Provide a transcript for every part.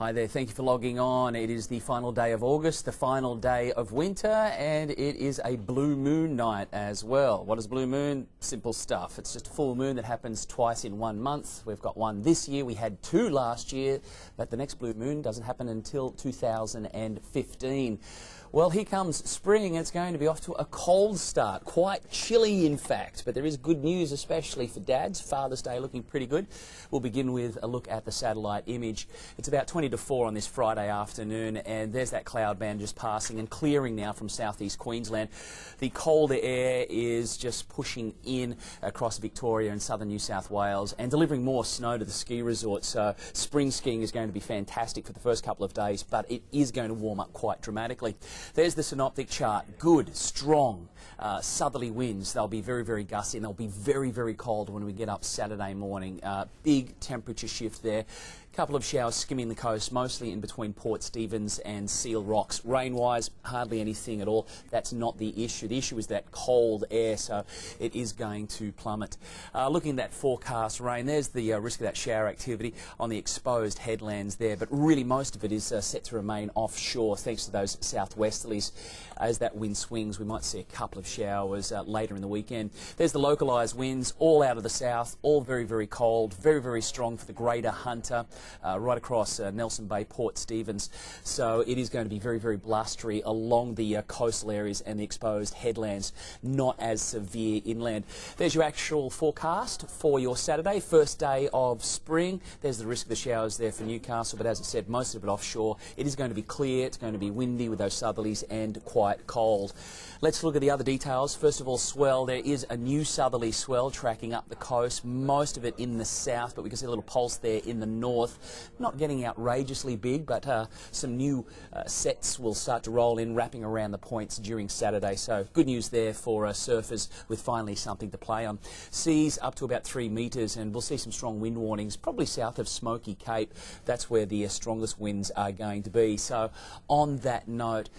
Hi there, thank you for logging on. It is the final day of August, the final day of winter, and it is a blue moon night as well. What is blue moon? Simple stuff. It's just a full moon that happens twice in 1 month. We've got one this year, we had two last year, but the next blue moon doesn't happen until 2015. Well, here comes spring. It's going to be off to a cold start, quite chilly in fact, but there is good news, especially for dads. Father's Day looking pretty good. We'll begin with a look at the satellite image. It's about 20 to 4 on this Friday afternoon, and there's that cloud band just passing and clearing now from southeast Queensland. The colder air is just pushing in across Victoria and southern New South Wales and delivering more snow to the ski resorts. So spring skiing is going to be fantastic for the first couple of days, but it is going to warm up quite dramatically. There's the synoptic chart. Good, strong, southerly winds. They'll be very, very gusty, and they'll be very, very cold when we get up Saturday morning. Big temperature shift there. Couple of showers skimming the coast, mostly in between Port Stephens and Seal Rocks. Rain-wise, hardly anything at all. That's not the issue. The issue is that cold air, so it is going to plummet. Looking at that forecast rain, there's the risk of that shower activity on the exposed headlands there, but really most of it is set to remain offshore thanks to those southwesterlies. As that wind swings, we might see a couple of showers later in the weekend. There's the localised winds, all out of the south, all very, very cold, very, very strong for the greater Hunter. Right across Nelson Bay, Port Stephens. So it is going to be very, very blustery along the coastal areas and the exposed headlands, not as severe inland. There's your actual forecast for your Saturday, first day of spring. There's the risk of the showers there for Newcastle, but as I said, most of it offshore. It is going to be clear, it's going to be windy with those southerlies and quite cold. Let's look at the other details. First of all, swell. There is a new southerly swell tracking up the coast, most of it in the south, but we can see a little pulse there in the north. Not getting outrageously big, but some new sets will start to roll in, wrapping around the points during Saturday. So good news there for surfers with finally something to play on. Seas up to about 3 metres, and we'll see some strong wind warnings, probably south of Smoky Cape. That's where the strongest winds are going to be. So on that note,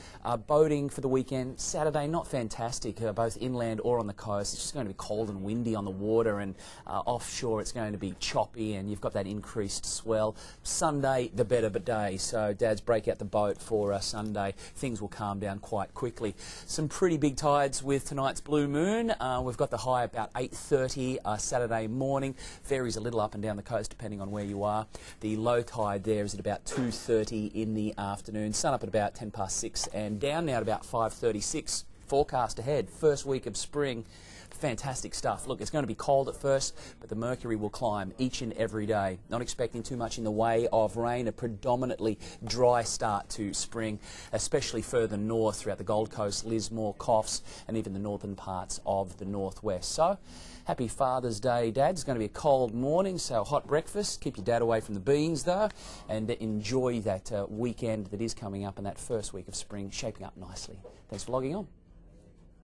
boating for the weekend, Saturday, not fantastic, both inland or on the coast. It's just going to be cold and windy on the water, and offshore it's going to be choppy, and you've got that increased swell. Sunday, the better day, so dads break out the boat for Sunday. Things will calm down quite quickly. Some pretty big tides with tonight's blue moon. We've got the high about 8:30 Saturday morning. Varies a little up and down the coast depending on where you are. The low tide there is at about 2:30 in the afternoon. Sun up at about 6:10 and down now at about 5:36. Forecast ahead, first week of spring. Fantastic stuff. Look, it's going to be cold at first, but the mercury will climb each and every day. Not expecting too much in the way of rain. A predominantly dry start to spring, especially further north throughout the Gold Coast, Lismore, Coffs, and even the northern parts of the northwest. So, happy Father's Day, Dad. It's going to be a cold morning, so hot breakfast. Keep your dad away from the beans, though, and enjoy that weekend that is coming up and that first week of spring shaping up nicely. Thanks for logging on.